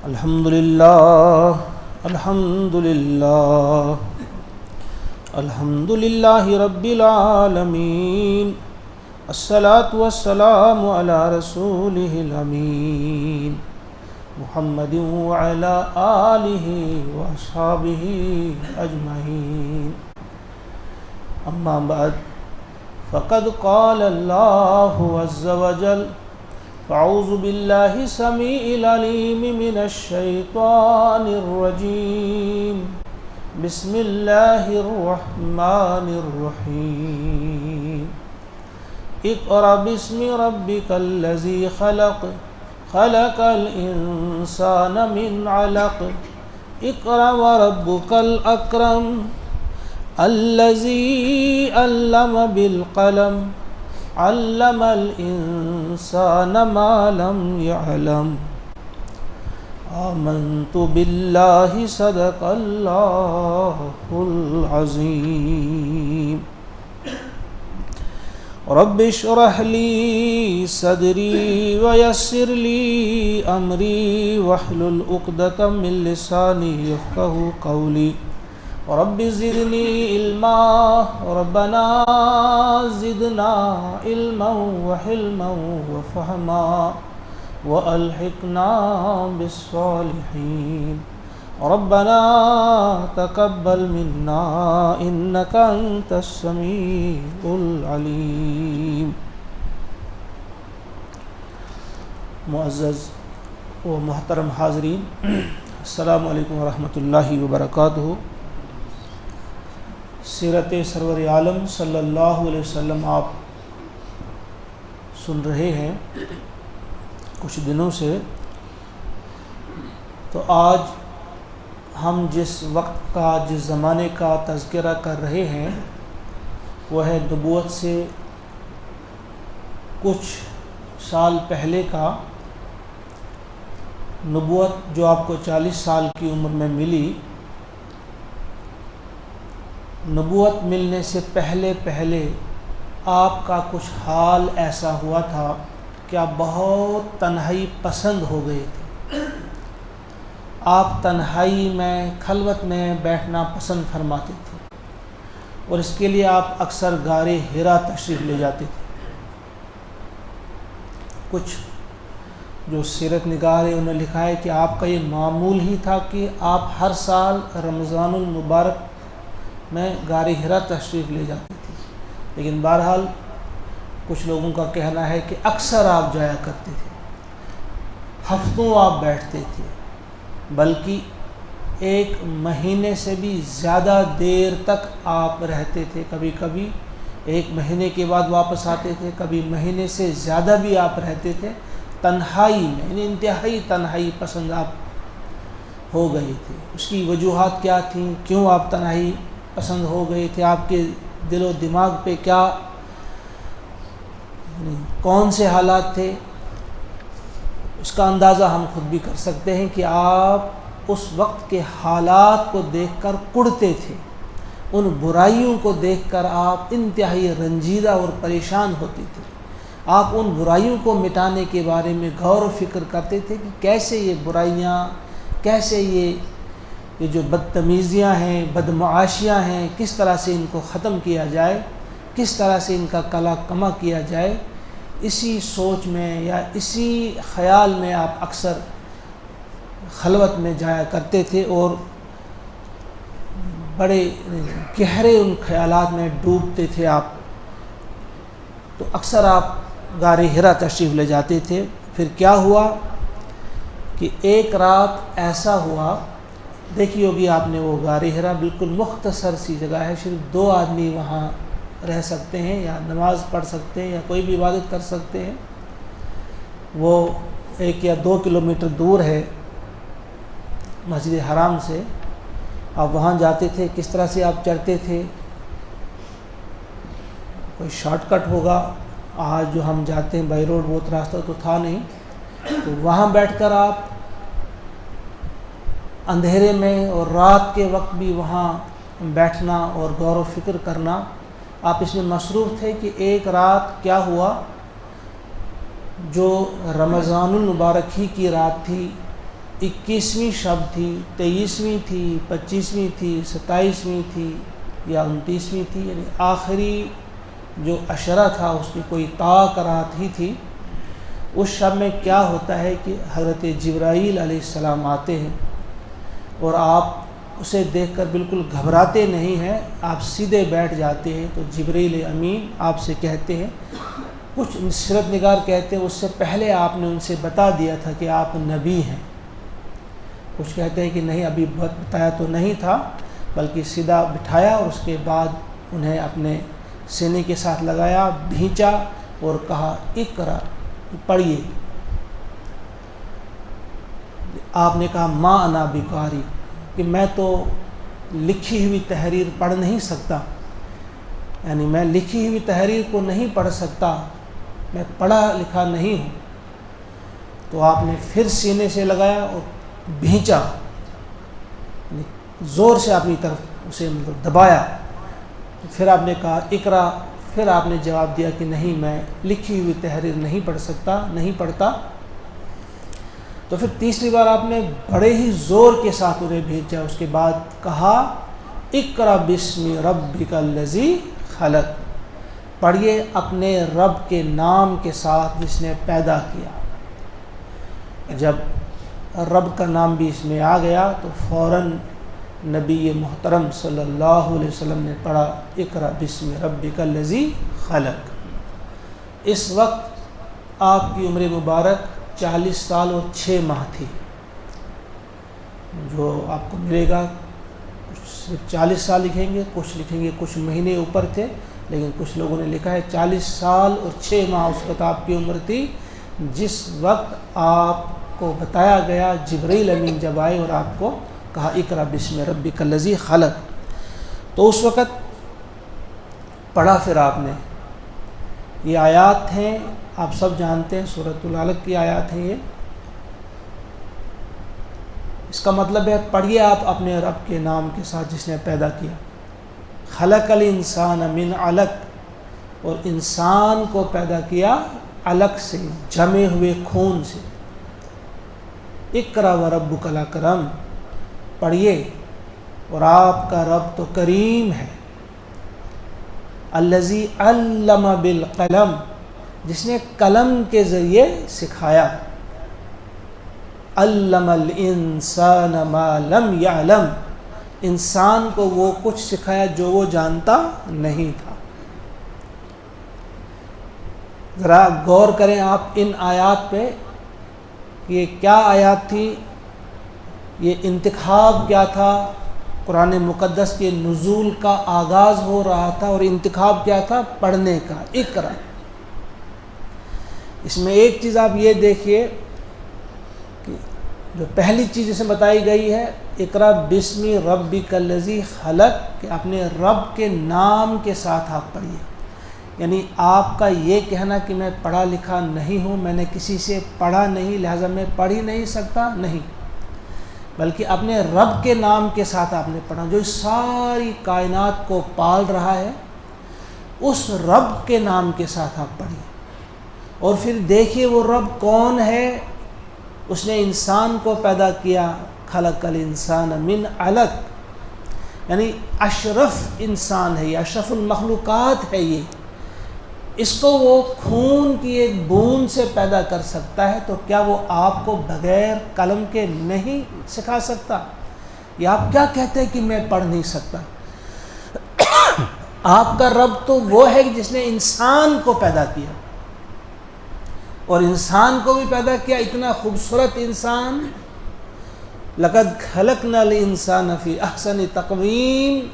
الحمدللہ رب العالمین الصلاة والسلام علی رسولہ الامین محمد وعلی آلہ واصحابہ اجمعین اما بعد فقد قال اللہ عز وجل فاعوذ باللہ السمیع العلیم من الشیطان الرجیم بسم اللہ الرحمن الرحیم اقرأ باسم ربک الذی خلق خلق الانسان من علق اقرأ وربک الاکرم الذی علم بالقلم علم الانسان ما لم يعلم آمنت باللہ صدق اللہ العظیم رب اشرح لی صدری ویسر لی امری واحلل عقدۃ من لسانی یفقہوا قولی رب زدنی علما ربنا زدنا علما وحلما وفہما وألحقنا بالصالحین ربنا تقبل منا انك انت السمیع العلیم۔ معزز و محترم حاضرین، السلام علیکم ورحمۃ اللہ وبرکاتہ۔ سیرت سرور عالم صلی اللہ علیہ وسلم آپ سن رہے ہیں کچھ دنوں سے۔ تو آج ہم جس وقت کا، جس زمانے کا تذکرہ کر رہے ہیں وہ ہے نبوت سے کچھ سال پہلے کا۔ نبوت جو آپ کو 40 سال کی عمر میں ملی، نبوت ملنے سے پہلے آپ کا کچھ حال ایسا ہوا تھا کہ آپ بہت تنہائی پسند ہو گئے تھے۔ آپ تنہائی میں، خلوت میں بیٹھنا پسند فرماتے تھے، اور اس کے لیے آپ اکثر غار حرا تشریف لے جاتے تھے۔ کچھ جو سیرت نگار ہیں انہوں نے لکھا ہے کہ آپ کا یہ معمول ہی تھا کہ آپ ہر سال رمضان المبارک میں غار حرا تشریف لے جاتے تھے، لیکن بہرحال کچھ لوگوں کا کہنا ہے کہ اکثر آپ جایا کرتے تھے، ہفتوں آپ بیٹھتے تھے، بلکہ 1 مہینے سے بھی زیادہ دیر تک آپ رہتے تھے۔ کبھی کبھی 1 مہینے کے بعد واپس آتے تھے، کبھی مہینے سے زیادہ بھی آپ رہتے تھے تنہائی میں، یعنی انتہائی تنہائی پسند آپ ہو گئے تھے۔ اس کی وجوہات کیا تھیں؟ کیوں آپ تنہائی پسند ہو گئے تھے؟ آپ کے دل و دماغ پہ کیا، کون سے حالات تھے؟ اس کا اندازہ ہم خود بھی کر سکتے ہیں کہ آپ اس وقت کے حالات کو دیکھ کر کڑتے تھے، ان برائیوں کو دیکھ کر آپ انتہائی رنجیدہ اور پریشان ہوتے تھے۔ آپ ان برائیوں کو مٹانے کے بارے میں غور و فکر کرتے تھے کہ کیسے یہ برائیاں، کیسے یہ جو بدتمیزیاں ہیں، بدمعاشیاں ہیں، کس طرح سے ان کو ختم کیا جائے، کس طرح سے ان کا کلا کما کیا جائے۔ اسی سوچ میں یا اسی خیال میں آپ اکثر خلوت میں جایا کرتے تھے اور بڑے گہرے ان خیالات میں ڈوبتے تھے آپ۔ تو اکثر آپ غار حرا تشریف لے جاتے تھے۔ پھر کیا ہوا کہ ایک رات ایسا ہوا، دیکھی ہوگی آپ نے وہ غار حرا بالکل مختصر سی جگہ ہے، صرف 2 آدمی وہاں رہ سکتے ہیں یا نماز پڑھ سکتے ہیں یا کوئی بھی عبادت کر سکتے ہیں۔ وہ 1 یا 2 کلومیٹر دور ہے مسجد حرام سے۔ آپ وہاں جاتے تھے۔ کس طرح سے آپ چڑھتے تھے؟ کوئی شارٹ کٹ ہوگا، آج جو ہم جاتے ہیں بائی روڈ، وہ راستہ تو تھا نہیں۔ تو وہاں بیٹھ کر آپ اندھیرے میں اور رات کے وقت بھی وہاں بیٹھنا اور غور و فکر کرنا، آپ اس میں مصروف تھے کہ ایک رات کیا ہوا، جو رمضان المبارک ہی کی رات تھی، 21ویں شب تھی، 23ویں تھی، 25ویں تھی، 27ویں تھی یا 29ویں تھی، یعنی آخری جو عشرہ تھا اس کی کوئی رات ہی تھی۔ اس شب میں کیا ہوتا ہے کہ حضرت جبرائیل علیہ السلام آتے ہیں اور آپ اسے دیکھ کر بالکل گھبراتے نہیں ہیں، آپ سیدھے بیٹھ جاتے ہیں۔ تو جبرائیل امین آپ سے کہتے ہیں، کچھ سیرت نگار کہتے ہیں اس سے پہلے آپ نے ان سے بتا دیا تھا کہ آپ نبی ہیں، کچھ کہتے ہیں کہ نہیں ابھی بتایا تو نہیں تھا، بلکہ سیدھا بٹھایا اور اس کے بعد انہیں اپنے سینے کے ساتھ لگایا، بھینچا اور کہا اقرا، پڑھیے۔ آپ نے کہا ما انا بقاری، کہ میں تو لکھی ہوئی تحریر پڑھ نہیں سکتا، یعنی میں لکھی ہوئی تحریر کو نہیں پڑھ سکتا، میں پڑھا لکھا نہیں ہوں۔ تو آپ نے پھر سینے سے لگایا اور بھینچا، یعنی زور سے اپنی طرف اسے دبایا۔ پھر آپ نے کہا اقرا، پھر آپ نے جواب دیا کہ نہیں میں لکھی ہوئی تحریر نہیں پڑھ سکتا، نہیں پڑھتا۔ تو پھر تیسری بار آپ نے بڑے ہی زور کے ساتھ انہیں بھیجا، اس کے بعد کہا اقرا بسم ربک الذی خلق، پڑھیے اپنے رب کے نام کے ساتھ جس نے پیدا کیا۔ جب رب کا نام بھی اس میں آ گیا تو فوراً نبی محترم صلی اللہ علیہ وسلم نے پڑھا اقرا بسم ربک الذی خلق۔ اس وقت آپ کی عمر مبارک 40 سال اور 6 ماہ تھی، جو آپ کو ملے گا صرف 40 سال لکھیں گے، کچھ لکھیں گے کچھ مہینے اوپر تھے، لیکن کچھ لوگوں نے لکھا ہے 40 سال اور 6 ماہ اس وقت آپ کی عمر تھی، جس وقت آپ کو بتایا گیا جبرائیل امین جب آئے اور آپ کو کہا اقرا بسم ربک الذی خلق۔ تو اس وقت پڑھا پھر آپ نے، یہ آیات ہیں آپ سب جانتے ہیں، سورۃ العلق کی آیات ہیں یہ۔ اس کا مطلب ہے پڑھیے آپ اپنے رب کے نام کے ساتھ جس نے پیدا کیا۔ خلق الانسان من علق، اور انسان کو پیدا کیا علق سے، جمے ہوئے خون سے۔ اقرا وربک الاکرم، پڑھیے اور آپ کا رب تو کریم ہے۔ الذی علم بالقلم، جس نے قلم کے ذریعے سکھایا۔ علم الانسان ما لم یعلم، انسان کو وہ کچھ سکھایا جو وہ جانتا نہیں تھا۔ ذرا غور کریں آپ ان آیات پہ، یہ کیا آیات تھی، یہ انتخاب کیا تھا، قرآن مقدس کے نزول کا آغاز ہو رہا تھا اور انتخاب کیا تھا، پڑھنے کا، اقرا۔ اس میں ایک چیز آپ یہ دیکھیے کہ جو پہلی چیز اسے بتائی گئی ہے اقرا بسم ربک الذی خلق، کہ اپنے رب کے نام کے ساتھ آپ پڑھیے۔ یعنی آپ کا یہ کہنا کہ میں پڑھا لکھا نہیں ہوں، میں نے کسی سے پڑھا نہیں لہٰذا میں پڑھ ہی نہیں سکتا، نہیں، بلکہ اپنے رب کے نام کے ساتھ آپ نے پڑھا جو ساری کائنات کو پال رہا ہے، اس رب کے نام کے ساتھ آپ پڑھیے۔ اور پھر دیکھیے وہ رب کون ہے، اس نے انسان کو پیدا کیا، خلق الانسان من علق، یعنی اشرف انسان ہے، یہ اشرف المخلوقات ہے، یہ اس کو وہ خون کی ایک بوند سے پیدا کر سکتا ہے، تو کیا وہ آپ کو بغیر قلم کے نہیں سکھا سکتا؟ یہ آپ کیا کہتے ہیں کہ میں پڑھ نہیں سکتا؟ آپ کا رب تو وہ ہے جس نے انسان کو پیدا کیا، اور انسان کو بھی پیدا کیا، اتنا خوبصورت انسان۔ لقد خلقنا الانسان فی احسن تقویم،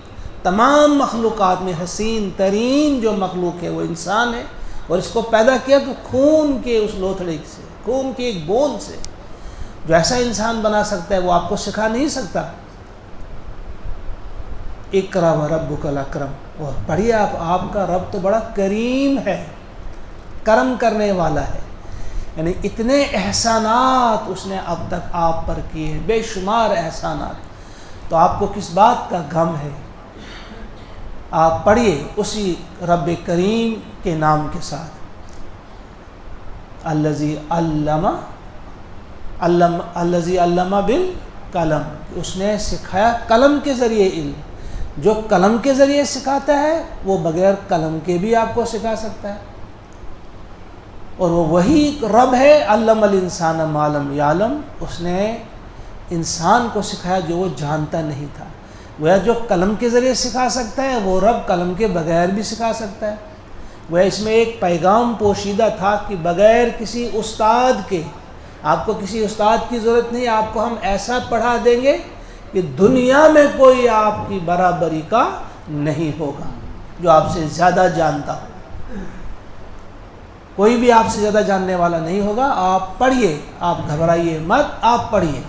تمام مخلوقات میں حسین ترین جو مخلوق ہے وہ انسان ہے، اور اس کو پیدا کیا تو خون کے اس لوتھڑے سے، خون کی ایک بوند سے۔ جو ایسا انسان بنا سکتا ہے وہ آپ کو سکھا نہیں سکتا۔ اقرا وربک الاکرم، اور پڑھیے آپ کا رب تو بڑا کریم ہے، کرم کرنے والا ہے، یعنی اتنے احسانات اس نے اب تک آپ پر کیے ہیں، بے شمار احسانات، تو آپ کو کس بات کا غم ہے؟ آپ پڑھیے اسی رب کریم کے نام کے ساتھ، الذی علم، الذی علم بالقلم، اس نے سکھایا قلم کے ذریعے علم۔ جو قلم کے ذریعے سکھاتا ہے وہ بغیر قلم کے بھی آپ کو سکھا سکتا ہے، اور وہ وہی رب ہے علم الانسان ما لم یعلم، اس نے انسان کو سکھایا جو وہ جانتا نہیں تھا۔ وہ جو قلم کے ذریعے سکھا سکتا ہے وہ رب قلم کے بغیر بھی سکھا سکتا ہے۔ وہ اس میں ایک پیغام پوشیدہ تھا کہ بغیر کسی استاد کے، آپ کو کسی استاد کی ضرورت نہیں، آپ کو ہم ایسا پڑھا دیں گے کہ دنیا میں کوئی آپ کی برابری کا نہیں ہوگا جو آپ سے زیادہ جانتا ہو۔ کوئی بھی آپ سے زیادہ جاننے والا نہیں ہوگا، آپ پڑھیے، آپ گھبرائیے مت، آپ پڑھیے۔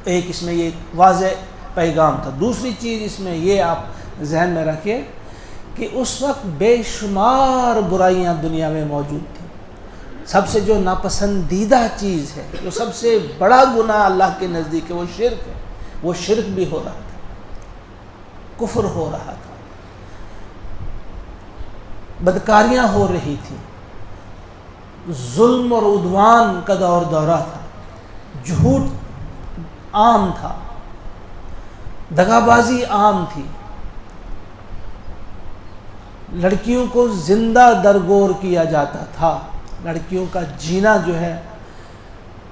ایک اس میں یہ واضح پیغام تھا۔ دوسری چیز اس میں یہ آپ ذہن میں رکھیے کہ اس وقت بے شمار برائیاں دنیا میں موجود تھیں۔ سب سے جو ناپسندیدہ چیز ہے، جو سب سے بڑا گناہ اللہ کے نزدیک ہے، وہ شرک ہے۔ وہ شرک بھی ہو رہا تھا، کفر ہو رہا تھا، بدکاریاں ہو رہی تھیں، ظلم اور عدوان کا دورہ تھا، جھوٹ عام تھا، دغا بازی عام تھی، لڑکیوں کو زندہ درگور کیا جاتا تھا، لڑکیوں کا جینا جو ہے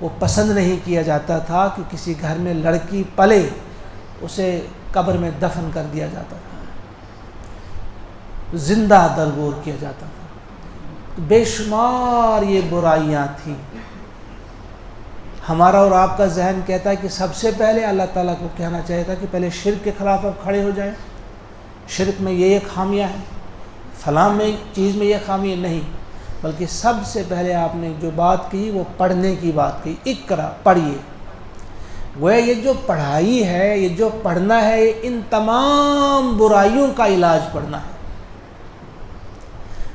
وہ پسند نہیں کیا جاتا تھا کہ کسی گھر میں لڑکی پلے اسے قبر میں دفن کر دیا جاتا تھا، زندہ درگور کیا جاتا تھا۔ بے شمار یہ برائیاں تھیں۔ ہمارا اور آپ کا ذہن کہتا ہے کہ سب سے پہلے اللہ تعالیٰ کو کہنا چاہیے تھا کہ پہلے شرک کے خلاف آپ کھڑے ہو جائیں، شرک میں یہ خامیاں ہیں، فلاں میں چیز میں یہ خامیاں نہیں، بلکہ سب سے پہلے آپ نے جو بات کی وہ پڑھنے کی بات کی۔ اقرا، پڑھیے۔ وہ یہ جو پڑھائی ہے، یہ جو پڑھنا ہے، یہ ان تمام برائیوں کا علاج پڑھنا ہے۔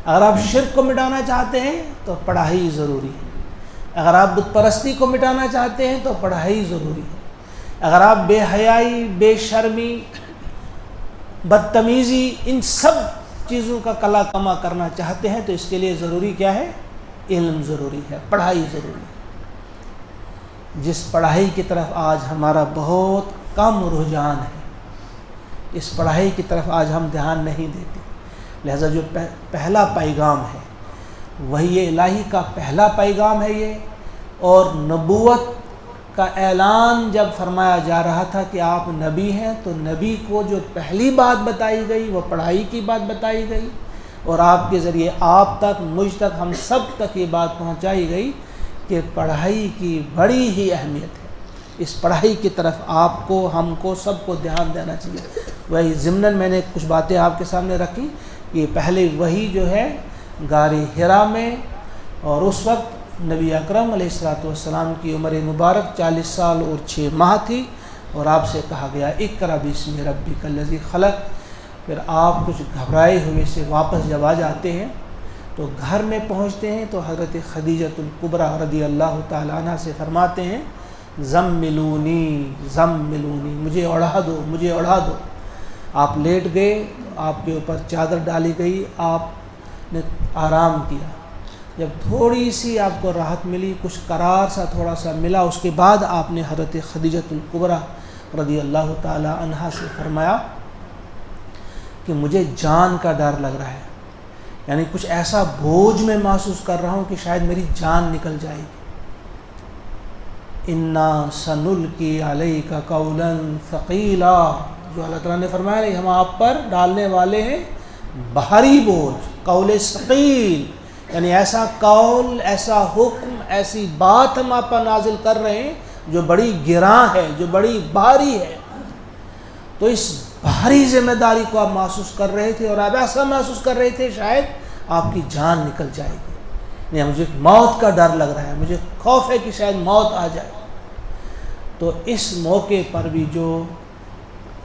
اگر آپ شرک کو مٹانا چاہتے ہیں تو پڑھائی ضروری ہے، اگر آپ بت پرستی کو مٹانا چاہتے ہیں تو پڑھائی ضروری ہے، اگر آپ بے حیائی، بے شرمی، بدتمیزی، ان سب چیزوں کا کلا کما کرنا چاہتے ہیں تو اس کے لیے ضروری کیا ہے؟ علم ضروری ہے، پڑھائی ضروری ہے، جس پڑھائی کی طرف آج ہمارا بہت کم رجحان ہے، اس پڑھائی کی طرف آج ہم دھیان نہیں دیتے۔ لہذا جو پہلا پیغام ہے وہی الہی کا پہلا پیغام ہے یہ، اور نبوت کا اعلان جب فرمایا جا رہا تھا کہ آپ نبی ہیں تو نبی کو جو پہلی بات بتائی گئی وہ پڑھائی کی بات بتائی گئی، اور آپ کے ذریعے آپ تک، مجھ تک، ہم سب تک یہ بات پہنچائی گئی کہ پڑھائی کی بڑی ہی اہمیت ہے۔ اس پڑھائی کی طرف آپ کو، ہم کو، سب کو دھیان دینا چاہیے۔ وہی ضمناً میں نے کچھ باتیں آپ کے سامنے رکھی کہ پہلے وہی جو ہے غار حرا میں، اور اس وقت نبی اکرم علیہ الصلوۃ والسلام کی عمر مبارک 40 سال اور 6 ماہ تھی، اور آپ سے کہا گیا اقرأ باسم ربک الذی خلق۔ پھر آپ کچھ گھبرائے ہوئے سے واپس جب آ جاتے ہیں تو گھر میں پہنچتے ہیں تو حضرت خدیجۃ الکبریٰ رضی اللہ تعالیٰ عنہ سے فرماتے ہیں زملونی زملونی، مجھے اڑا دو، مجھے اڑا دو۔ آپ لیٹ گئے، آپ کے اوپر چادر ڈالی گئی، آپ نے آرام کیا۔ جب تھوڑی سی آپ کو راحت ملی، کچھ قرار سا تھوڑا سا ملا، اس کے بعد آپ نے حضرت خدیجۃ الکبریٰ رضی اللہ تعالی عنہا سے فرمایا کہ مجھے جان کا ڈر لگ رہا ہے، یعنی کچھ ایسا بوجھ میں محسوس کر رہا ہوں کہ شاید میری جان نکل جائے گی۔ انا سنلقی علیک قولا ثقیلا، جو اللہ تعالیٰ نے فرمایا ہم آپ پر ڈالنے والے ہیں بھاری بوجھ، قول ثقیل، یعنی ایسا قول، ایسا حکم، ایسی بات ہم آپ پر نازل کر رہے ہیں جو بڑی گراں ہے، جو بڑی بھاری ہے۔ تو اس بھاری ذمہ داری کو آپ محسوس کر رہے تھے، اور آپ ایسا محسوس کر رہے تھے شاید آپ کی جان نکل جائے گی، یعنی مجھے موت کا ڈر لگ رہا ہے، مجھے خوف ہے کہ شاید موت آ جائے۔ تو اس موقع پر بھی جو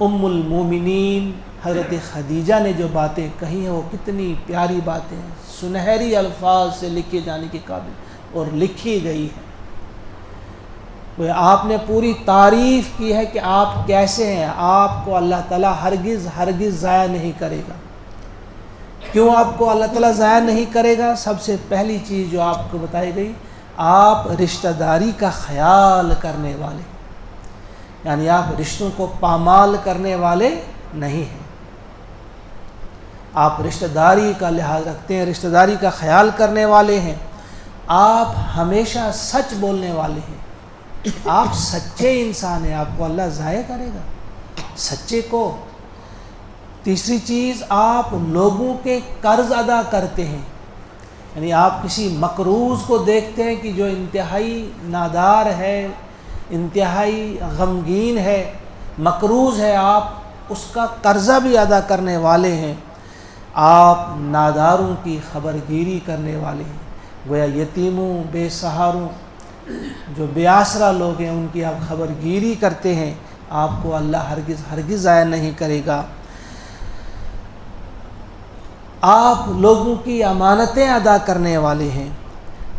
ام المومنین حضرت خدیجہ نے جو باتیں کہی ہیں وہ کتنی پیاری باتیں ہیں، سنہری الفاظ سے لکھے جانے کے قابل، اور لکھی گئی ہے۔ وہ آپ نے پوری تعریف کی ہے کہ آپ کیسے ہیں، آپ کو اللہ تعالیٰ ہرگز ہرگز ضائع نہیں کرے گا۔ کیوں آپ کو اللہ تعالیٰ ضائع نہیں کرے گا؟ سب سے پہلی چیز جو آپ کو بتائی گئی، آپ رشتہ داری کا خیال کرنے والے، یعنی آپ رشتوں کو پامال کرنے والے نہیں ہیں، آپ رشتہ داری کا لحاظ رکھتے ہیں، رشتہ داری کا خیال کرنے والے ہیں، آپ ہمیشہ سچ بولنے والے ہیں، آپ سچے انسان ہیں، آپ کو اللہ ضائع کرے گا سچے کو۔ تیسری چیز، آپ لوگوں کے قرض ادا کرتے ہیں، یعنی آپ کسی مقروض کو دیکھتے ہیں کہ جو انتہائی نادار ہے، انتہائی غمگین ہے، مقروض ہے، آپ اس کا قرضہ بھی ادا کرنے والے ہیں، آپ ناداروں کی خبرگیری کرنے والے ہیں، گویا یتیموں، بے سہاروں، جو بے آسرا لوگ ہیں ان کی آپ خبرگیری کرتے ہیں، آپ کو اللہ ہرگز ضائع نہیں کرے گا۔ آپ لوگوں کی امانتیں ادا کرنے والے ہیں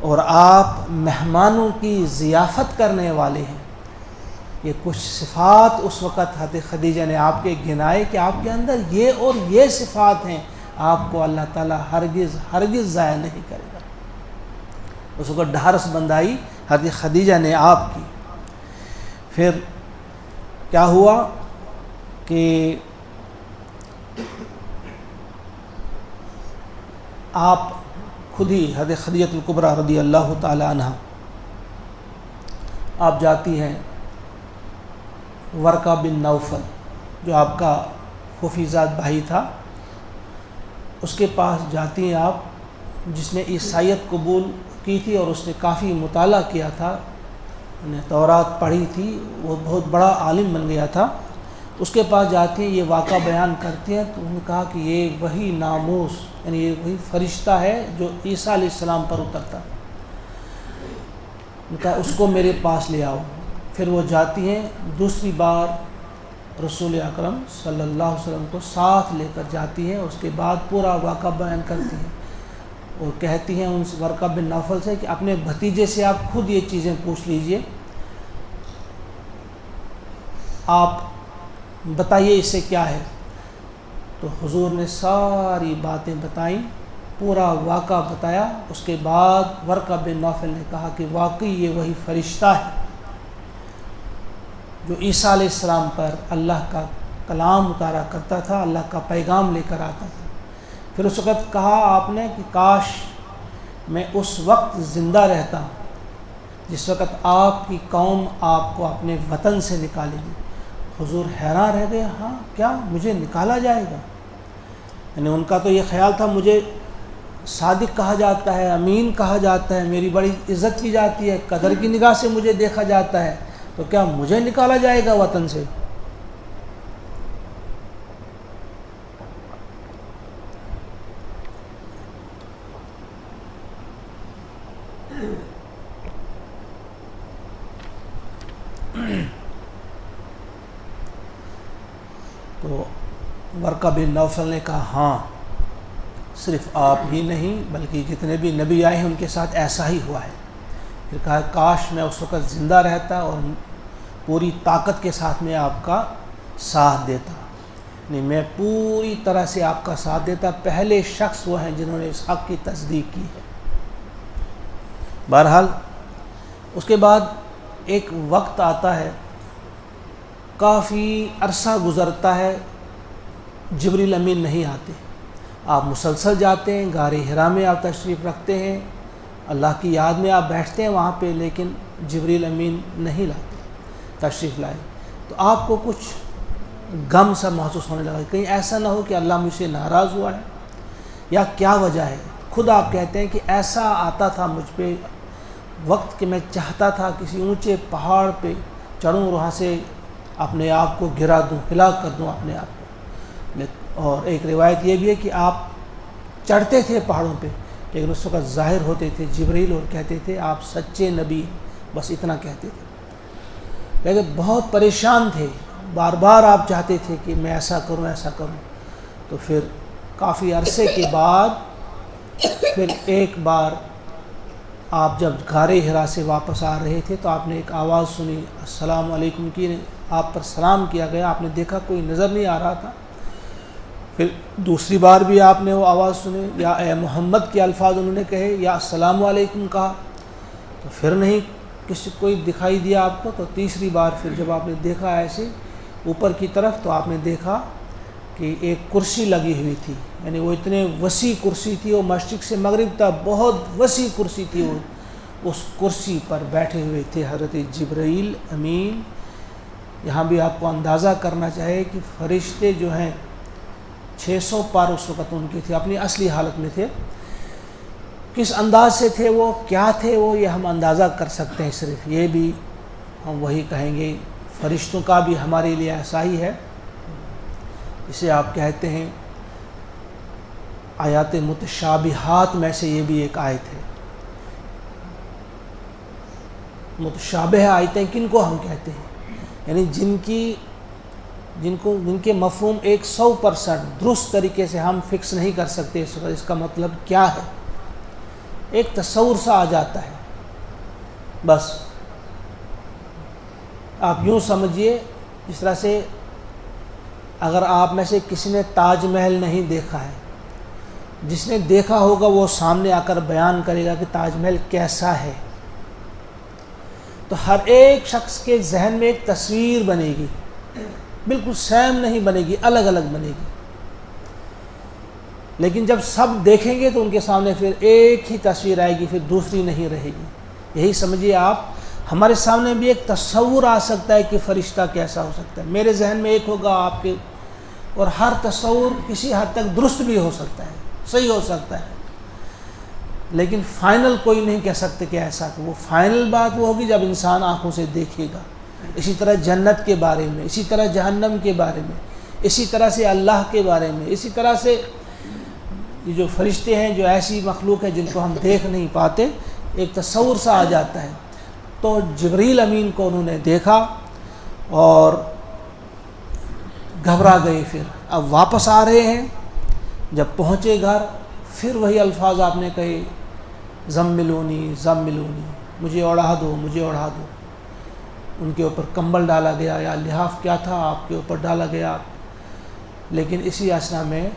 اور آپ مہمانوں کی ضیافت کرنے والے ہیں۔ یہ کچھ صفات اس وقت حضرت خدیجہ نے آپ کے گنائے کہ آپ کے اندر یہ اور یہ صفات ہیں، آپ کو اللہ تعالیٰ ہرگز ضائع نہیں کرے گا۔ اس وقت ڈھارس بندائی حضرت خدیجہ نے آپ کی۔ پھر کیا ہوا کہ آپ خود ہی حضرت خدیجہ الکبریٰ رضی اللہ تعالی عنہ آپ جاتی ہیں ورقہ بن نوفل جو آپ کا خفیزاد بھائی تھا، اس کے پاس جاتی ہیں آپ، جس نے عیسائیت قبول کی تھی اور اس نے کافی مطالعہ کیا تھا، نے تورات پڑھی تھی، وہ بہت بڑا عالم بن گیا تھا۔ اس کے پاس جاتی ہیں، یہ واقعہ بیان کرتی ہیں، تو انہوں نے کہا کہ یہ وہی ناموس، یعنی یہ وہی فرشتہ ہے جو عیسیٰ علیہ السلام پر اترتا، نے کہا اس کو میرے پاس لے آؤ۔ پھر وہ جاتی ہیں، دوسری بار رسول اکرم صلی اللہ علیہ وسلم کو ساتھ لے کر جاتی ہیں، اس کے بعد پورا واقعہ بیان کرتی ہیں اور کہتی ہیں ان ورقہ بن نوفل سے کہ اپنے بھتیجے سے آپ خود یہ چیزیں پوچھ لیجئے، آپ بتائیے اس سے کیا ہے۔ تو حضور نے ساری باتیں بتائیں، پورا واقعہ بتایا۔ اس کے بعد ورقہ بن نوفل نے کہا کہ واقعی یہ وہی فرشتہ ہے جو عیسیٰ علیہ السلام پر اللہ کا کلام اتارا کرتا تھا، اللہ کا پیغام لے کر آتا تھا۔ پھر اس وقت کہا آپ نے کہ کاش میں اس وقت زندہ رہتا جس وقت آپ کی قوم آپ کو اپنے وطن سے نکالے گی۔ حضور حیران رہ گئے، ہاں کیا مجھے نکالا جائے گا؟ یعنی ان کا تو یہ خیال تھا مجھے صادق کہا جاتا ہے، امین کہا جاتا ہے، میری بڑی عزت کی جاتی ہے، قدر کی نگاہ سے مجھے دیکھا جاتا ہے، تو کیا مجھے نکالا جائے گا وطن سے؟ تو ورقہ بن نوفل نے کہا ہاں، صرف آپ ہی نہیں بلکہ جتنے بھی نبی آئے ہیں ان کے ساتھ ایسا ہی ہوا ہے۔ پھر کہا کاش میں اس وقت زندہ رہتا اور پوری طاقت کے ساتھ میں آپ کا ساتھ دیتا، نہیں میں پوری طرح سے آپ کا ساتھ دیتا۔ پہلے شخص وہ ہیں جنہوں نے اس حق کی تصدیق کی ہے۔ بہرحال اس کے بعد ایک وقت آتا ہے، کافی عرصہ گزرتا ہے، جبریل امین نہیں آتے، آپ مسلسل جاتے ہیں، غار حرا میں آپ تشریف رکھتے ہیں، اللہ کی یاد میں آپ بیٹھتے ہیں وہاں پہ، لیکن جبریل امین نہیں لاتے، تشریف لائے تو آپ کو کچھ غم سا محسوس ہونے لگا، کہیں ایسا نہ ہو کہ اللہ مجھ سے ناراض ہوا ہے یا کیا وجہ ہے۔ خود آپ کہتے ہیں کہ ایسا آتا تھا مجھ پہ وقت کہ میں چاہتا تھا کسی اونچے پہاڑ پہ چڑھوں، وہاں سے اپنے آپ کو گرا دوں، ہلاک کر دوں اپنے آپ کو۔ اور ایک روایت یہ بھی ہے کہ آپ چڑھتے تھے پہاڑوں پہ، لیکن اس وقت ظاہر ہوتے تھے جبریل اور کہتے تھے آپ سچے نبی، بس اتنا کہتے تھے، لیکن بہت پریشان تھے، بار بار آپ چاہتے تھے کہ میں ایسا کروں ایسا کروں۔ تو پھر کافی عرصے کے بعد پھر ایک بار آپ جب غار حرا سے واپس آ رہے تھے تو آپ نے ایک آواز سنی، السلام علیکم کی، آپ پر سلام کیا گیا، آپ نے دیکھا کوئی نظر نہیں آ رہا تھا۔ پھر دوسری بار بھی آپ نے وہ آواز سنی، یا اے محمد کے الفاظ انہوں نے کہے، یا السلام علیکم کہا، تو پھر نہیں کسی کوئی دکھائی دیا آپ کو؟ تو تیسری بار پھر جب آپ نے دیکھا ایسے اوپر کی طرف تو آپ نے دیکھا کہ ایک کرسی لگی ہوئی تھی، یعنی وہ اتنے وسیع کرسی تھی، وہ مشرق سے مغرب تک بہت وسیع کرسی تھی، وہ اس کرسی پر بیٹھے ہوئے تھے حضرت جبرائیل امین۔ یہاں بھی آپ کو اندازہ کرنا چاہیے کہ فرشتے جو ہیں 600 پار اس وقت ان کے تھے، اپنی اصلی حالت میں تھے۔ کس انداز سے تھے وہ، کیا تھے وہ، یہ ہم اندازہ کر سکتے ہیں، صرف یہ بھی ہم وہی کہیں گے، فرشتوں کا بھی ہمارے لیے ایسا ہی ہے۔ اسے آپ کہتے ہیں آیات متشابہات میں سے یہ بھی ایک آیت ہے۔ متشابہ آیتیں کن کو ہم کہتے ہیں؟ یعنی جن کے مفہوم 100% درست طریقے سے ہم فکس نہیں کر سکتے اس کا مطلب کیا ہے، ایک تصور سا آ جاتا ہے بس۔ آپ یوں سمجھیے جس طرح سے اگر آپ میں سے کسی نے تاج محل نہیں دیکھا ہے، جس نے دیکھا ہوگا وہ سامنے آ کر بیان کرے گا کہ تاج محل کیسا ہے، تو ہر ایک شخص کے ذہن میں ایک تصویر بنے گی، بالکل سیم نہیں بنے گی، الگ الگ بنے گی۔ لیکن جب سب دیکھیں گے تو ان کے سامنے پھر ایک ہی تصویر آئے گی، پھر دوسری نہیں رہے گی۔ یہی سمجھیے آپ، ہمارے سامنے بھی ایک تصور آ سکتا ہے کہ فرشتہ کیسا ہو سکتا ہے، میرے ذہن میں ایک ہوگا، آپ کے، اور ہر تصور کسی حد تک درست بھی ہو سکتا ہے، صحیح ہو سکتا ہے، لیکن فائنل کوئی نہیں کہہ سکتے کہ ایسا، کہ وہ فائنل بات وہ ہوگی جب انسان آنکھوں سے دیکھے گا۔ اسی طرح جنت کے بارے میں، اسی طرح جہنم کے بارے میں، اسی طرح سے اللہ کے بارے میں، اسی طرح سے یہ جو فرشتے ہیں، جو ایسی مخلوق ہے جن کو ہم دیکھ نہیں پاتے، ایک تصور سا آ جاتا ہے۔ تو جبرائیل امین کو انہوں نے دیکھا اور گھبرا گئے۔ پھر اب واپس آ رہے ہیں، جب پہنچے گھر پھر وہی الفاظ آپ نے کہے، زملونی زملونی، مجھے اڑا دو، مجھے اڑا دو۔ ان کے اوپر کمبل ڈالا گیا یا لحاف کیا تھا آپ کے اوپر ڈالا گیا، لیکن اسی اثنا میں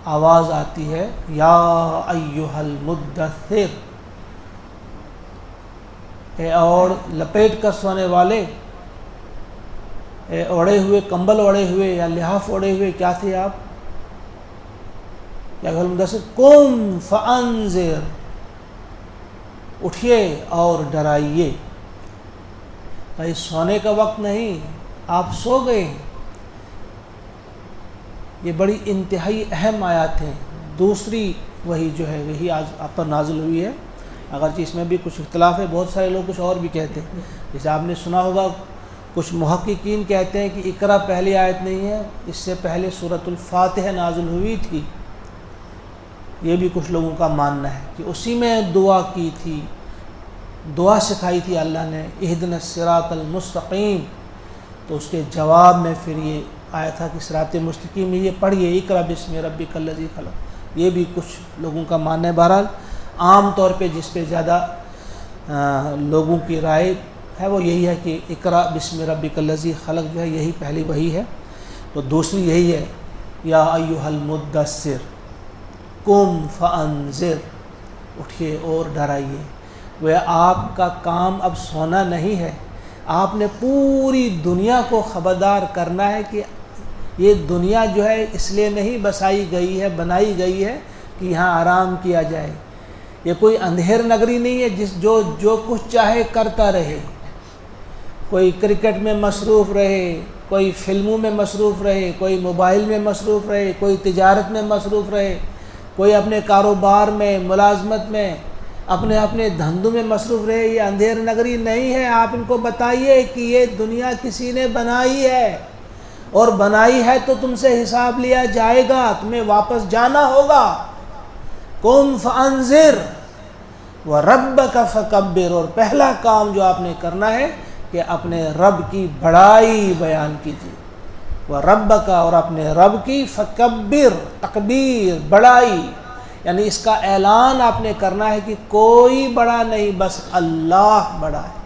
آواز آتی ہے، یا ایھا المدثر، اے اور لپیٹ کر سونے والے، اے اوڑے ہوئے، کمبل اوڑے ہوئے یا لحاف اوڑے ہوئے، کیا تھے آپ؟ یا ایھا المدثر قم فانذر، اٹھیے اور ڈرائیے۔ بھائی سونے کا وقت نہیں، آپ سو گئے۔ یہ بڑی انتہائی اہم آیات ہیں۔ دوسری وہی جو ہے وہی آج آپ پر نازل ہوئی ہے، اگرچہ اس میں بھی کچھ اختلاف ہے، بہت سارے لوگ کچھ اور بھی کہتے ہیں۔ جیسے آپ نے سنا ہوگا کچھ محققین کہتے ہیں کہ اقرا پہلی آیت نہیں ہے، اس سے پہلے سورۃ الفاتحہ نازل ہوئی تھی۔ یہ بھی کچھ لوگوں کا ماننا ہے کہ اسی میں دعا کی تھی، دعا سکھائی تھی اللہ نے، اہدنا الصراط المستقیم، تو اس کے جواب میں پھر یہ آیا تھا کہ صراط مستقیم میں یہ پڑھیے، اقرا بسم ربک الذی خلق۔ یہ بھی کچھ لوگوں کا ماننا ہے۔ بہرحال عام طور پہ جس پہ زیادہ لوگوں کی رائے ہے وہ یہی ہے کہ اقرا بسم ربک الذی خلق جو ہے یہی پہلی وہی ہے۔ تو دوسری یہی ہے، یا ایھا المدثر قم فانذر، اٹھیے اور ڈرائیے۔ وہ آپ کا کام اب سونا نہیں ہے، آپ نے پوری دنیا کو خبردار کرنا ہے کہ یہ دنیا جو ہے اس لیے نہیں بسائی گئی ہے، بنائی گئی ہے کہ یہاں آرام کیا جائے۔ یہ کوئی اندھیر نگری نہیں ہے جو کچھ چاہے کرتا رہے، کوئی کرکٹ میں مصروف رہے، کوئی فلموں میں مصروف رہے، کوئی موبائل میں مصروف رہے، کوئی تجارت میں مصروف رہے، کوئی اپنے کاروبار میں، ملازمت میں، اپنے دھندوں میں مصروف رہے۔ یہ اندھیر نگری نہیں ہے۔ آپ ان کو بتائیے کہ یہ دنیا کسی نے بنائی ہے، اور بنائی ہے تو تم سے حساب لیا جائے گا، تمہیں واپس جانا ہوگا۔ قم فانذر وربک فکبر، اور پہلا کام جو آپ نے کرنا ہے کہ اپنے رب کی بڑائی بیان کیجیے، وربک، اور اپنے رب کی، فکبر، تکبیر، بڑائی، یعنی اس کا اعلان آپ نے کرنا ہے کہ کوئی بڑا نہیں، بس اللہ بڑا ہے،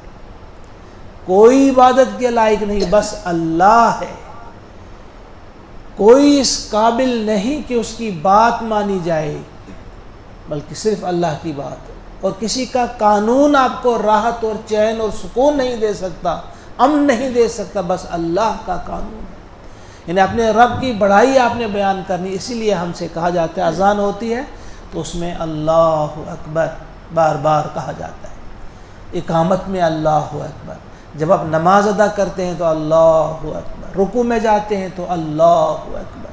کوئی عبادت کے لائق نہیں، بس اللہ ہے، کوئی اس قابل نہیں کہ اس کی بات مانی جائے، بلکہ صرف اللہ کی بات ہے۔ اور کسی کا قانون آپ کو راحت اور چین اور سکون نہیں دے سکتا، امن نہیں دے سکتا، بس اللہ کا قانون ہے۔ یعنی اپنے رب کی بڑائی آپ نے بیان کرنی، اسی لیے ہم سے کہا جاتا ہے اذان ہوتی ہے تو اس میں اللہ اکبر بار بار کہا جاتا ہے، اقامت میں اللہ اکبر، جب آپ نماز ادا کرتے ہیں تو اللہ اکبر، رکوع میں جاتے ہیں تو اللہ اکبر،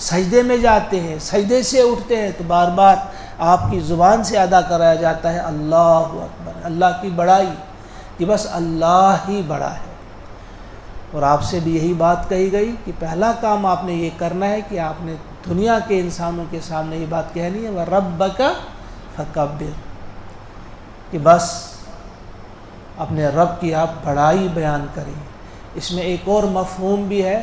سجدے میں جاتے ہیں، سجدے سے اٹھتے ہیں تو بار بار آپ کی زبان سے ادا کرایا جاتا ہے اللہ اکبر، اللہ کی بڑائی کہ بس اللہ ہی بڑا ہے۔ اور آپ سے بھی یہی بات کہی گئی کہ پہلا کام آپ نے یہ کرنا ہے کہ آپ نے دنیا کے انسانوں کے سامنے یہ بات کہنی ہے وَرَبَّكَ فَكَبِّرْ، کہ بس اپنے رب کی آپ بڑائی بیان کریں۔ اس میں ایک اور مفہوم بھی ہے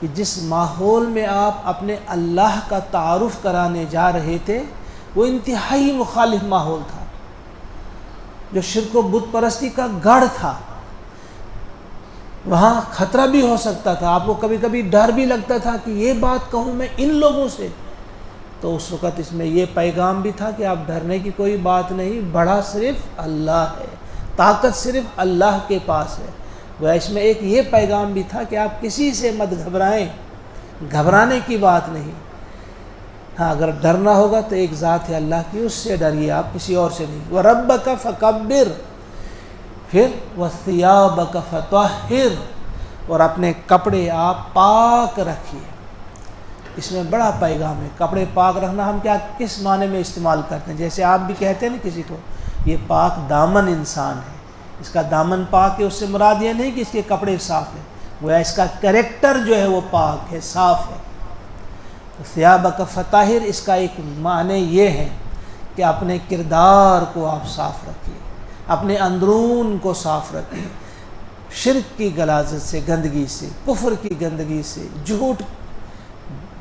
کہ جس ماحول میں آپ اپنے اللہ کا تعارف کرانے جا رہے تھے وہ انتہائی مخالف ماحول تھا، جو شرک و بت پرستی کا گڑھ تھا، وہاں خطرہ بھی ہو سکتا تھا، آپ کو کبھی کبھی ڈر بھی لگتا تھا کہ یہ بات کہوں میں ان لوگوں سے، تو اس وقت اس میں یہ پیغام بھی تھا کہ آپ ڈرنے کی کوئی بات نہیں، بڑا صرف اللہ ہے، طاقت صرف اللہ کے پاس ہے۔ وہ اس میں ایک یہ پیغام بھی تھا کہ آپ کسی سے مت گھبرائیں، گھبرانے کی بات نہیں، ہاں اگر ڈرنا ہوگا تو ایک ذات ہے اللہ کی، اس سے ڈریے، آپ کسی اور سے نہیں۔ وَرَبَّكَ فَكَبِّرْ، پھر وَثِيَابَكَ فَطَهِّرْ، اور اپنے کپڑے آپ پاک رکھیے۔ اس میں بڑا پیغام ہے، کپڑے پاک رکھنا ہم کس معنی میں استعمال کرتے ہیں؟ جیسے آپ بھی کہتے ہیں نا کسی کو یہ پاک دامن انسان ہے، اس کا دامن پاک ہے، اس سے مراد یہ نہیں کہ اس کے کپڑے صاف ہیں، وہ اس کا کریکٹر جو ہے وہ پاک ہے، صاف ہے۔ ثیابک فطاہر، اس کا ایک معنی یہ ہے کہ اپنے کردار کو آپ صاف رکھیے، اپنے اندرون کو صاف رکھیے، شرک کی غلاظت سے، گندگی سے، کفر کی گندگی سے، جھوٹ،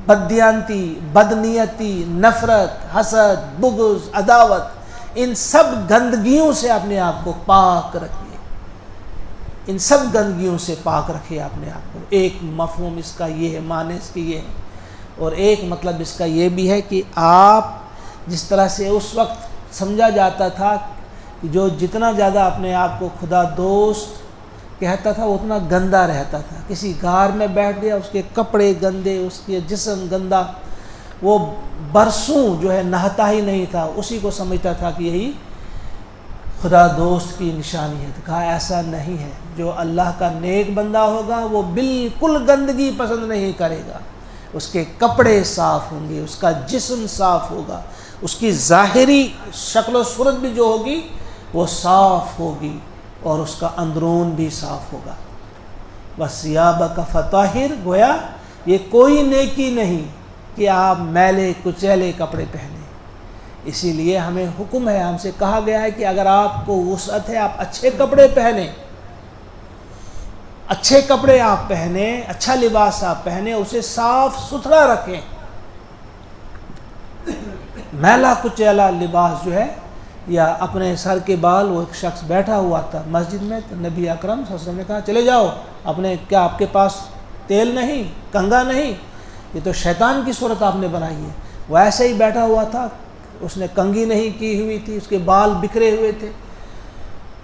بددیانتی، بدنیتی، نفرت، حسد، بغض، عداوت، ان سب گندگیوں سے اپنے آپ کو پاک رکھیے، ان سب گندگیوں سے پاک رکھیے اپنے آپ کو۔ ایک مفہوم اس کا یہ ہے، معنی اس کی یہ ہے، اور ایک مطلب اس کا یہ بھی ہے کہ آپ جس طرح سے اس وقت سمجھا جاتا تھا کہ جو جتنا زیادہ اپنے آپ کو خدا دوست کہتا تھا وہ اتنا گندا رہتا تھا، کسی غار میں بیٹھ گیا، اس کے کپڑے گندے، اس کے جسم گندا، وہ برسوں جو ہے نہتا ہی نہیں تھا، اسی کو سمجھتا تھا کہ یہی خدا دوست کی نشانی ہے۔ تو کہا ایسا نہیں ہے، جو اللہ کا نیک بندہ ہوگا وہ بالکل گندگی پسند نہیں کرے گا، اس کے کپڑے صاف ہوں گے، اس کا جسم صاف ہوگا، اس کی ظاہری شکل و صورت بھی جو ہوگی وہ صاف ہوگی، اور اس کا اندرون بھی صاف ہوگا۔ وَثِيَابَكَ فَطَهِّرْ، گویا یہ کوئی نیکی نہیں کہ آپ میلے کچیلے کپڑے پہنیں، اسی لیے ہمیں حکم ہے، ہم سے کہا گیا ہے کہ اگر آپ کو وسعت ہے آپ اچھے کپڑے پہنیں، اچھے کپڑے آپ پہنیں، اچھا لباس آپ پہنیں، اسے صاف ستھرا رکھیں۔ میلا کچیلا لباس جو ہے، یا اپنے سر کے بال، وہ ایک شخص بیٹھا ہوا تھا مسجد میں، تو نبی اکرم صلی اللہ علیہ وسلم نے کہا چلے جاؤ، کیا آپ کے پاس تیل نہیں، کنگھا نہیں؟ یہ تو شیطان کی صورت آپ نے بنائی ہے۔ وہ ایسے ہی بیٹھا ہوا تھا، اس نے کنگھی نہیں کی ہوئی تھی، اس کے بال بکھرے ہوئے تھے،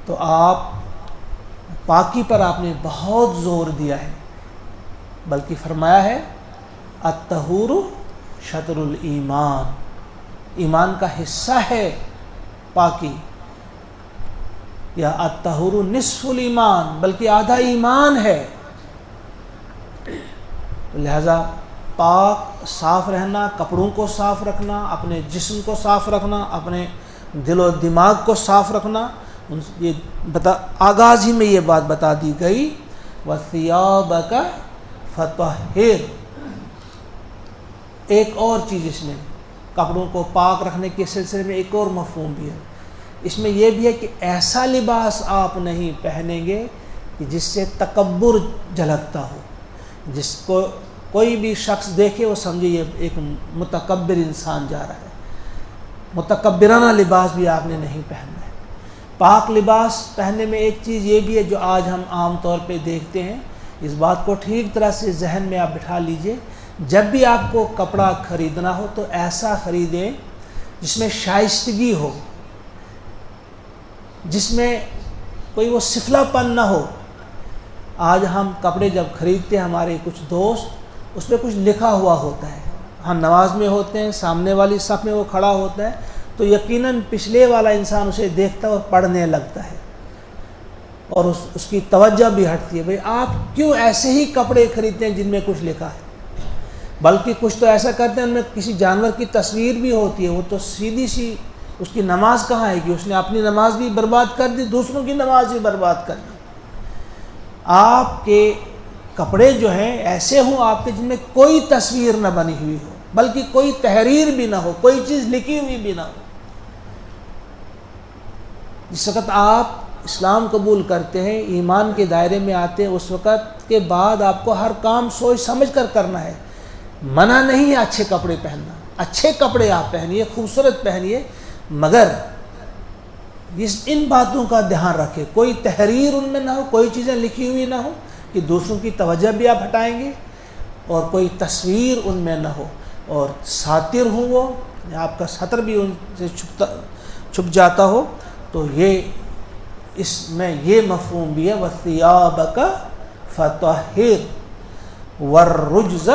تو آپ پاکی پر آپ نے بہت زور دیا ہے، بلکہ فرمایا ہے الطہور شطر الایمان، ایمان کا حصہ ہے پاکی، یا الطہور نصف الایمان، بلکہ آدھا ایمان ہے۔ لہذا پاک صاف رہنا، کپڑوں کو صاف رکھنا، اپنے جسم کو صاف رکھنا، اپنے دل و دماغ کو صاف رکھنا، یہ آغاز ہی میں یہ بات بتا دی گئی وَثِيَابَكَ فَطَهِّرْ۔ ایک اور چیز اس میں کپڑوں کو پاک رکھنے کے سلسلے میں ایک اور مفہوم بھی ہے، اس میں یہ بھی ہے کہ ایسا لباس آپ نہیں پہنیں گے کہ جس سے تکبر جھلکتا ہو، جس کو کوئی بھی شخص دیکھے وہ سمجھے یہ ایک متکبر انسان جا رہا ہے، متکبرانہ لباس بھی آپ نے نہیں پہننا ہے۔ پاک لباس پہننے میں ایک چیز یہ بھی ہے جو آج ہم عام طور پہ دیکھتے ہیں، اس بات کو ٹھیک طرح سے ذہن میں آپ بٹھا لیجئے، جب بھی آپ کو کپڑا خریدنا ہو تو ایسا خریدیں جس میں شائستگی ہو، جس میں کوئی وہ سفلا پن نہ ہو۔ آج ہم کپڑے جب خریدتے ہیں، ہمارے کچھ دوست اس پہ کچھ لکھا ہوا ہوتا ہے، ہم نماز میں ہوتے ہیں، سامنے والی صف میں وہ کھڑا ہوتا ہے تو یقیناً پچھلے والا انسان اسے دیکھتا ہے اور پڑھنے لگتا ہے، اور اس کی توجہ بھی ہٹتی ہے، بھئی آپ کیوں ایسے ہی کپڑے خریدتے ہیں جن میں کچھ لکھا ہے؟ بلکہ کچھ تو ایسا کرتے ہیں ان میں کسی جانور کی تصویر بھی ہوتی ہے، وہ تو سیدھی سی اس کی نماز کہاں ہے کہ اس نے اپنی نماز بھی برباد کر دی، دوسروں کی نماز بھی برباد کر دی۔ آپ کے کپڑے جو ہیں ایسے ہوں آپ کے جن میں کوئی تصویر نہ بنی ہوئی ہو، بلکہ کوئی تحریر بھی نہ ہو، کوئی چیز لکھی ہوئی بھی نہ ہو۔ جس وقت آپ اسلام قبول کرتے ہیں، ایمان کے دائرے میں آتے ہیں، اس وقت کے بعد آپ کو ہر کام سوچ سمجھ کر کرنا ہے۔ منع نہیں ہے اچھے کپڑے پہننا، اچھے کپڑے آپ پہنیے، خوبصورت پہنیے، مگر ان باتوں کا دھیان رکھے، کوئی تحریر ان میں نہ ہو، کوئی چیزیں لکھی ہوئی نہ ہو کہ دوسروں کی توجہ بھی آپ ہٹائیں گے، اور کوئی تصویر ان میں نہ ہو، اور ساتر ہوں وہ، آپ کا سطر بھی ان سے چھپ جاتا ہو۔ تو یہ اس میں یہ مفہوم بھی ہے وَثِيَابَكَ فَطَهِّرْ وَالرُّجْزَ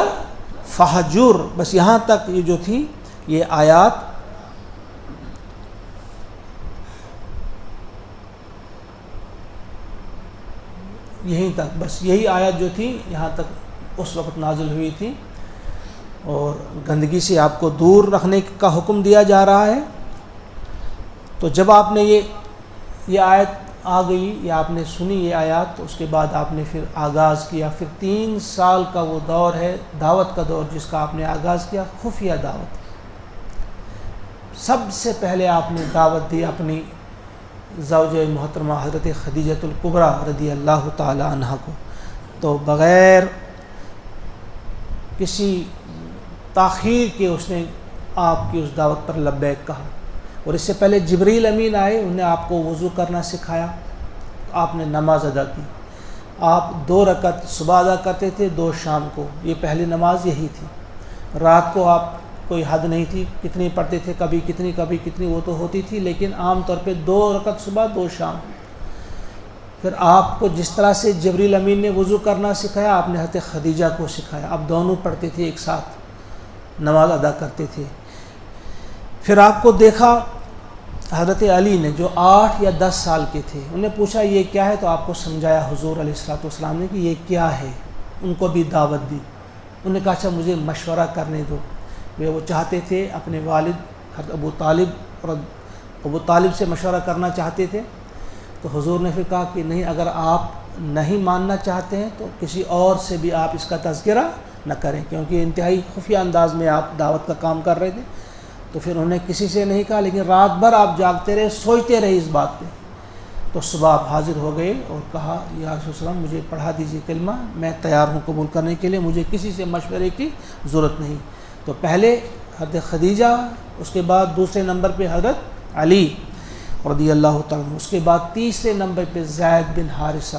فَهْجُرْ۔ بس یہاں تک یہ جو تھی یہ آیات یہیں تک، بس یہی آیت جو تھی یہاں تک اس وقت نازل ہوئی تھی، اور گندگی سے آپ کو دور رکھنے کا حکم دیا جا رہا ہے۔ تو جب آپ نے یہ آیت آ گئی یا آپ نے سنی یہ آیات، تو اس کے بعد آپ نے پھر آغاز کیا، پھر 3 سال کا وہ دور ہے دعوت کا دور جس کا آپ نے آغاز کیا، خفیہ دعوت۔ سب سے پہلے آپ نے دعوت دی اپنی زوجہ محترمہ حضرت خدیجۃ الکبریٰ رضی اللہ تعالی عنہ کو، تو بغیر کسی تاخیر کے اس نے آپ کی اس دعوت پر لبیک کہا۔ اور اس سے پہلے جبریل امین آئے، انہوں نے آپ کو وضو کرنا سکھایا، آپ نے نماز ادا کی۔ آپ 2 رکعت صبح ادا کرتے تھے، 2 شام کو، یہ پہلی نماز یہی تھی۔ رات کو آپ کوئی حد نہیں تھی کتنی پڑھتے تھے، کبھی کتنی وہ تو ہوتی تھی، لیکن عام طور پہ 2 رکعت صبح 2 شام۔ پھر آپ کو جس طرح سے جبریل امین نے وضو کرنا سکھایا، آپ نے حضرت خدیجہ کو سکھایا، آپ دونوں پڑھتے تھے، ایک ساتھ نماز ادا کرتے تھے۔ پھر آپ کو دیکھا حضرت علی نے جو 8 یا 10 سال کے تھے، انہوں نے پوچھا یہ کیا ہے، تو آپ کو سمجھایا حضور علیہ الصلوۃ والسلام نے کہ یہ کیا ہے، ان کو بھی دعوت دی۔ انہوں نے کہا اچھا مجھے مشورہ کرنے دو۔ وہ چاہتے تھے اپنے والد حضرت ابو طالب سے مشورہ کرنا چاہتے تھے، تو حضور نے پھر کہا کہ نہیں، اگر آپ نہیں ماننا چاہتے ہیں تو کسی اور سے بھی آپ اس کا تذکرہ نہ کریں، کیونکہ انتہائی خفیہ انداز میں آپ دعوت کا کام کر رہے تھے۔ تو پھر انہوں نے کسی سے نہیں کہا، لیکن رات بھر آپ جاگتے رہے، سوچتے رہے اس بات پہ۔ تو صبح آپ حاضر ہو گئے اور کہا یا رسول اللہ مجھے پڑھا دیجیے کلمہ، میں تیار ہوں قبول کرنے کے لیے، مجھے کسی سے مشورے کی ضرورت نہیں۔ تو پہلے حضرت خدیجہ، اس کے بعد دوسرے نمبر پہ حضرت علی رضی اللہ تعالیٰ عنہ، اس کے بعد تیسرے نمبر پہ زید بن حارثہ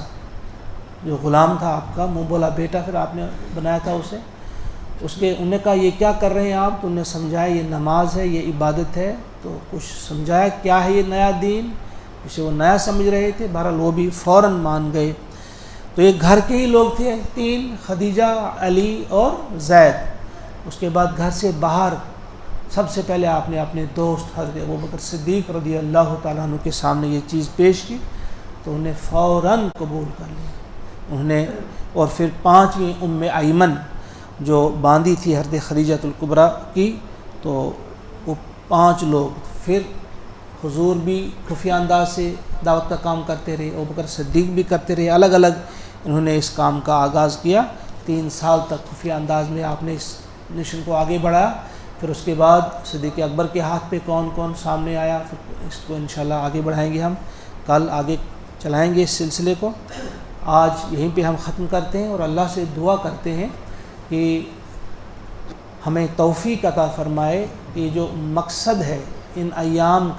جو غلام تھا آپ کا، منہ بولا بیٹا پھر آپ نے بنایا تھا اسے۔ انہوں نے کہا یہ کیا کر رہے ہیں آپ، تو انہوں نے سمجھایا یہ نماز ہے، یہ عبادت ہے، تو کچھ سمجھایا کیا ہے یہ نیا دین، جسے وہ نیا سمجھ رہے تھے۔ بہرحال وہ بھی فوراً مان گئے۔ تو یہ گھر کے ہی لوگ تھے 3، خدیجہ، علی اور زید۔ اس کے بعد گھر سے باہر سب سے پہلے آپ نے اپنے دوست حضرت ابوبکر صدیق رضی اللہ تعالیٰ عنہ کے سامنے یہ چیز پیش کی، تو انہیں فوراً قبول کر لیا انہوں نے۔ اور پھر 5ویں ام ایمن جو باندھی تھی حضرت خدیجۃ الکبریٰ کی، تو وہ 5 لوگ پھر حضور بھی خفیہ انداز سے دعوت کا کام کرتے رہے، ابوبکر صدیق بھی کرتے رہے، الگ الگ انہوں نے اس کام کا آغاز کیا۔ 3 سال تک خفیہ انداز میں آپ نے اس مشن کو آگے بڑھایا۔ پھر اس کے بعد صدیق اکبر کے ہاتھ پہ کون کون سامنے آیا، پھر اس کو انشاءاللہ آگے بڑھائیں گے، ہم کل آگے چلائیں گے اس سلسلے کو۔ آج یہیں پہ ہم ختم کرتے ہیں اور اللہ سے دعا کرتے ہیں کہ ہمیں توفیق عطا فرمائے کہ جو مقصد ہے ان ایام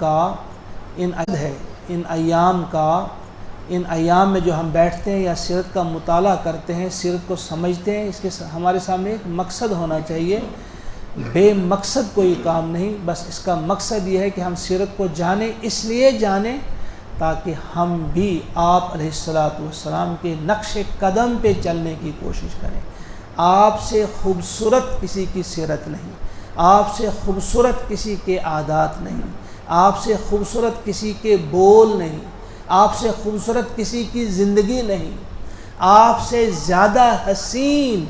میں جو ہم بیٹھتے ہیں یا سیرت کا مطالعہ کرتے ہیں، سیرت کو سمجھتے ہیں، اس کے ہمارے سامنے ایک مقصد ہونا چاہیے، بے مقصد کوئی کام نہیں۔ بس اس کا مقصد یہ ہے کہ ہم سیرت کو جانیں، اس لیے جانیں تاکہ ہم بھی آپ علیہ الصلاۃ والسلام کے نقش قدم پہ چلنے کی کوشش کریں۔ آپ سے خوبصورت کسی کی سیرت نہیں، آپ سے خوبصورت کسی کے عادات نہیں، آپ سے خوبصورت کسی کے بول نہیں، آپ سے خوبصورت کسی کی زندگی نہیں، آپ سے زیادہ حسین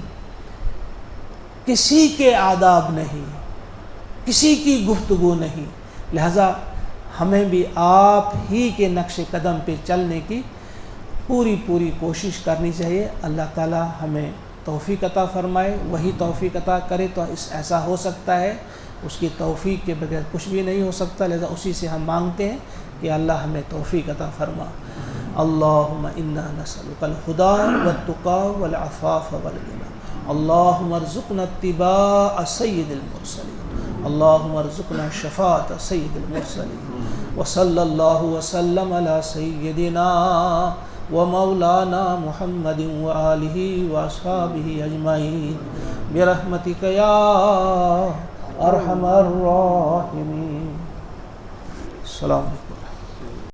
کسی کے آداب نہیں، کسی کی گفتگو نہیں۔ لہذا ہمیں بھی آپ ہی کے نقش قدم پہ چلنے کی پوری کوشش کرنی چاہیے۔ اللہ تعالی ہمیں توفیق عطا فرمائے، وہی توفیق عطا کرے تو ایسا ہو سکتا ہے، اس کی توفیق کے بغیر کچھ بھی نہیں ہو سکتا۔ لہذا اسی سے ہم مانگتے ہیں کہ اللہ ہمیں توفیق عطا فرما۔ اللہم انا نسألک الہدی والتقی والعفاف والغنی، اللہم ارزقنا اتباع سید المرسلین، اللہم ارزقنا شفاعة سید المرسلین، وصلی اللہ وسلم علی سیدنا ومولانا محمد وآلہ واصحابہ اجمعین برحمتک یا ارحم الراحمین۔ السلام علیکم۔